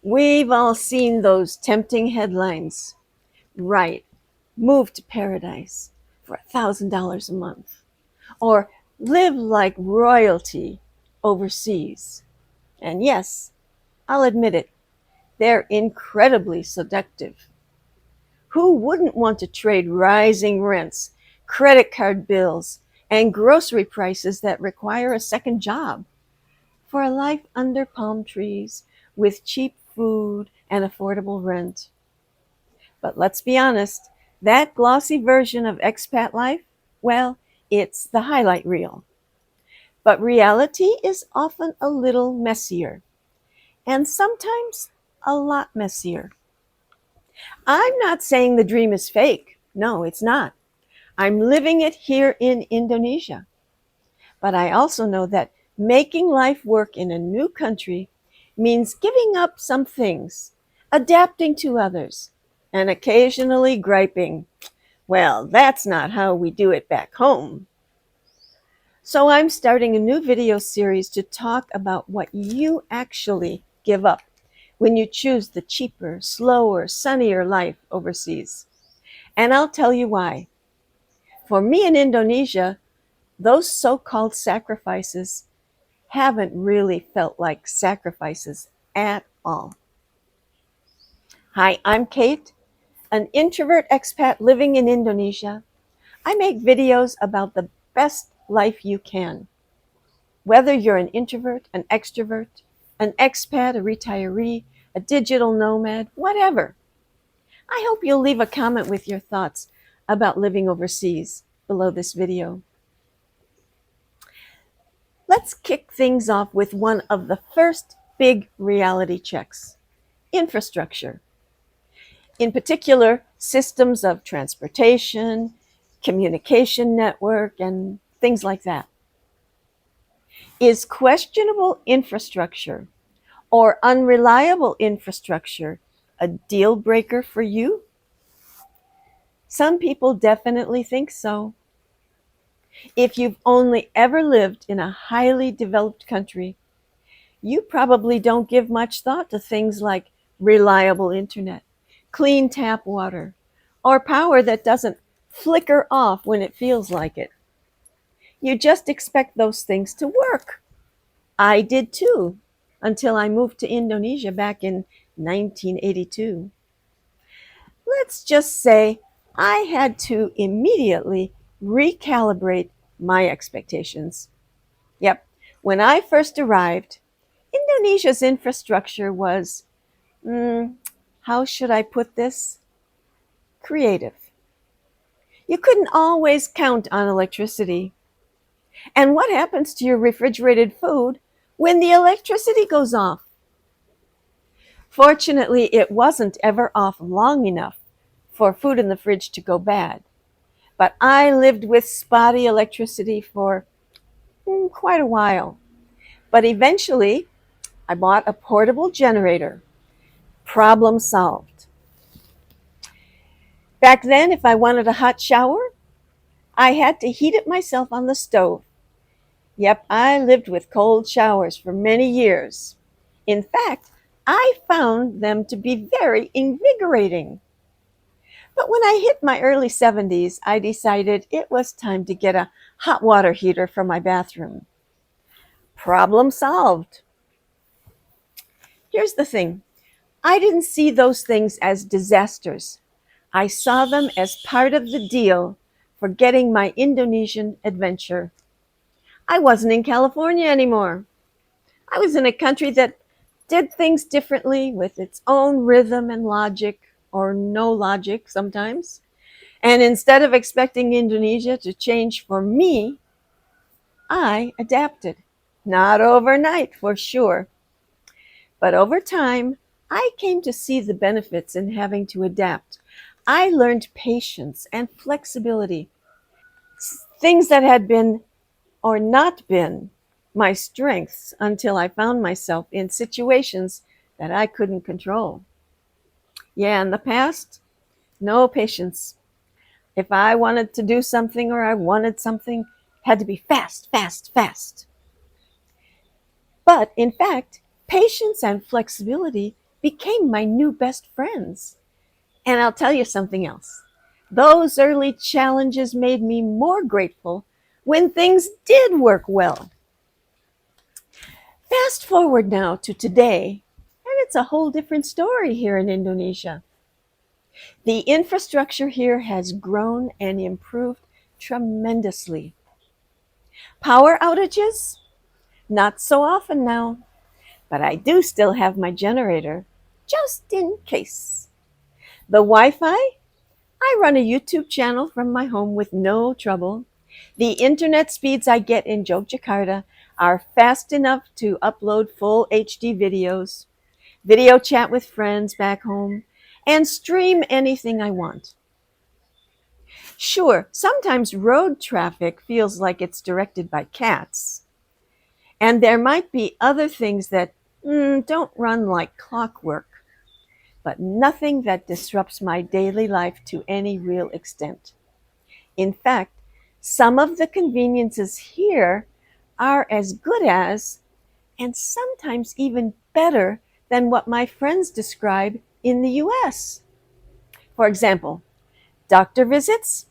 We've all seen those tempting headlines. Right, move to paradise for $1,000 a month. Or live like royalty overseas. And yes, I'll admit it, they're incredibly seductive. Who wouldn't want to trade rising rents, credit card bills, and grocery prices that require a second job for a life under palm trees with cheap food and affordable rent? But let's be honest, that glossy version of expat life, well, it's the highlight reel. But reality is often a little messier, and sometimes a lot messier. I'm not saying the dream is fake. No, it's not. I'm living it here in Indonesia. But I also know that making life work in a new country means giving up some things, adapting to others, and occasionally griping. Well, that's not how we do it back home. So I'm starting a new video series to talk about what you actually give up when you choose the cheaper, slower, sunnier life overseas. And I'll tell you why. For me in Indonesia, those so-called sacrifices haven't really felt like sacrifices at all. Hi, I'm Kate, an introvert expat living in Indonesia. I make videos about the best life you can. Whether you're an introvert, an extrovert, an expat, a retiree, a digital nomad, whatever. I hope you'll leave a comment with your thoughts about living overseas below this video. Let's kick things off with one of the first big reality checks: infrastructure. In particular, systems of transportation, communication network, and things like that. Is questionable infrastructure or unreliable infrastructure a deal breaker for you? Some people definitely think so. If you've only ever lived in a highly developed country, you probably don't give much thought to things like reliable internet, clean tap water, or power that doesn't flicker off when it feels like it. You just expect those things to work. I did too, until I moved to Indonesia back in 1982. Let's just say I had to immediately recalibrate my expectations. Yep, when I first arrived, Indonesia's infrastructure was, how should I put this? Creative. You couldn't always count on electricity. And what happens to your refrigerated food when the electricity goes off? Fortunately, it wasn't ever off long enough for food in the fridge to go bad. But I lived with spotty electricity for quite a while. But eventually, I bought a portable generator. Problem solved. Back then, if I wanted a hot shower, I had to heat it myself on the stove. Yep, I lived with cold showers for many years. In fact, I found them to be very invigorating. But when I hit my early 70s, I decided it was time to get a hot water heater for my bathroom. Problem solved. Here's the thing. I didn't see those things as disasters. I saw them as part of the deal for getting my Indonesian adventure. I wasn't in California anymore. I was in a country that did things differently with its own rhythm and logic, or no logic sometimes. And instead of expecting Indonesia to change for me, I adapted. Not overnight, for sure. But over time, I came to see the benefits in having to adapt. I learned patience and flexibility, things that had been or not been my strengths until I found myself in situations that I couldn't control. Yeah, in the past, no patience. If I wanted to do something or I wanted something, it had to be fast, fast, fast. But in fact, patience and flexibility became my new best friends. And I'll tell you something else. Those early challenges made me more grateful when things did work well. Fast forward now to today, and it's a whole different story here in Indonesia. The infrastructure here has grown and improved tremendously. Power outages? Not so often now, but I do still have my generator, just in case. The Wi-Fi? I run a YouTube channel from my home with no trouble. The internet speeds I get in Yogyakarta are fast enough to upload full HD videos, video chat with friends back home, and stream anything I want. Sure, sometimes road traffic feels like it's directed by cats, and there might be other things that don't run like clockwork, but nothing that disrupts my daily life to any real extent. In fact, some of the conveniences here are as good as, and sometimes even better than what my friends describe in the US. For example, doctor visits.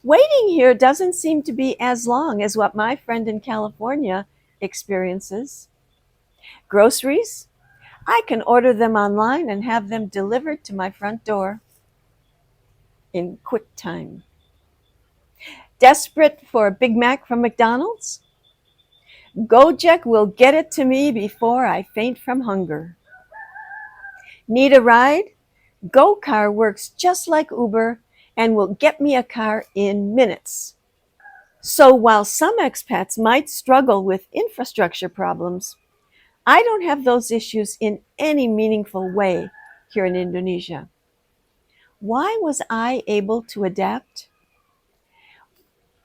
Waiting here doesn't seem to be as long as what my friend in California experiences. Groceries. I can order them online and have them delivered to my front door in quick time. Desperate for a Big Mac from McDonald's? Gojek will get it to me before I faint from hunger. Need a ride? GoCar works just like Uber and will get me a car in minutes. So while some expats might struggle with infrastructure problems, I don't have those issues in any meaningful way here in Indonesia. Why was I able to adapt?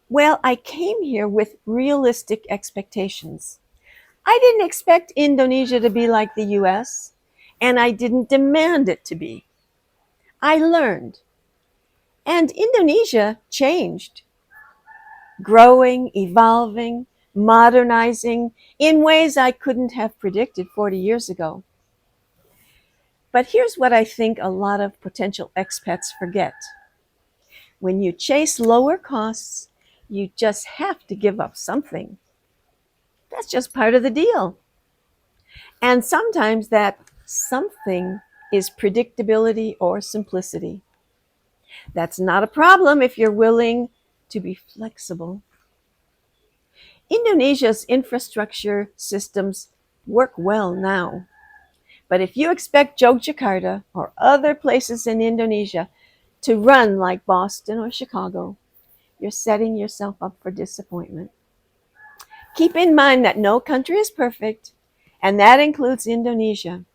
Well, I came here with realistic expectations. I didn't expect Indonesia to be like the US, and I didn't demand it to be. I learned. And Indonesia changed, growing, evolving, modernizing in ways I couldn't have predicted 40 years ago. But here's what I think a lot of potential expats forget. When you chase lower costs, you just have to give up something. That's just part of the deal. And sometimes that something is predictability or simplicity. That's not a problem if you're willing to be flexible. Indonesia's infrastructure systems work well now. But if you expect Yogyakarta or other places in Indonesia to run like Boston or Chicago, you're setting yourself up for disappointment. Keep in mind that no country is perfect, and that includes Indonesia.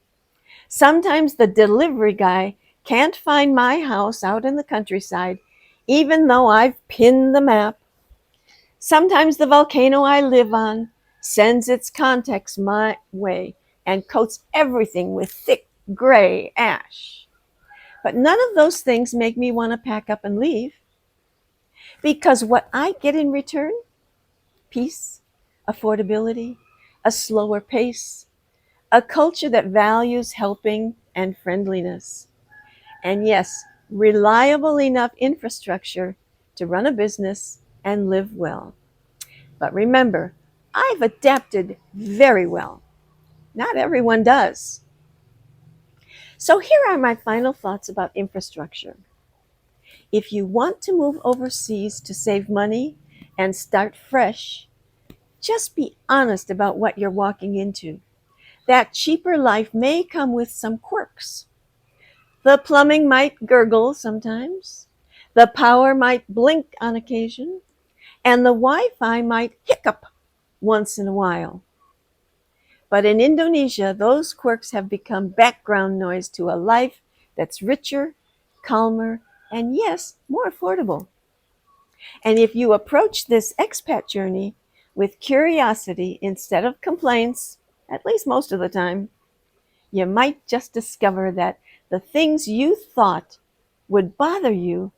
Sometimes the delivery guy can't find my house out in the countryside, even though I've pinned the map. Sometimes the volcano I live on sends its contacts my way and coats everything with thick gray ash. But none of those things make me want to pack up and leave. Because what I get in return, peace, affordability, a slower pace, a culture that values helping and friendliness. And yes, reliable enough infrastructure to run a business and live well. But remember, I've adapted very well. Not everyone does. So here are my final thoughts about infrastructure. If you want to move overseas to save money and start fresh, just be honest about what you're walking into. That cheaper life may come with some quirks. The plumbing might gurgle sometimes, the power might blink on occasion, and the Wi-Fi might hiccup once in a while. But in Indonesia, those quirks have become background noise to a life that's richer, calmer, and yes, more affordable. And if you approach this expat journey with curiosity instead of complaints, at least most of the time, you might just discover that the things you thought would bother you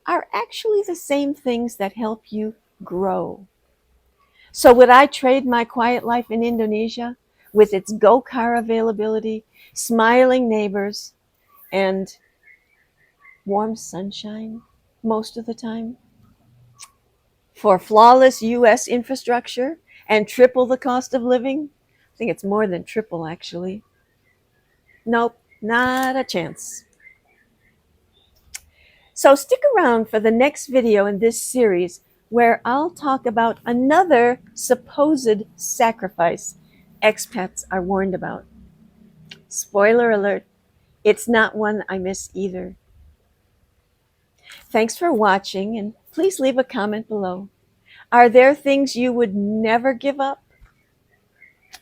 are actually the same things that help you grow. So would I trade my quiet life in Indonesia with its go-car availability, smiling neighbors, and warm sunshine most of the time. For flawless US infrastructure and triple the cost of living. I think it's more than triple, actually. Nope, not a chance. So stick around for the next video in this series where I'll talk about another supposed sacrifice expats are warned about. Spoiler alert, it's not one I miss either. Thanks for watching, and please leave a comment below. Are there things you would never give up?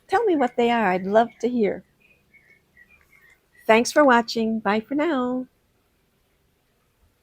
Tell me what they are. I'd love to hear. Thanks for watching. Bye for now.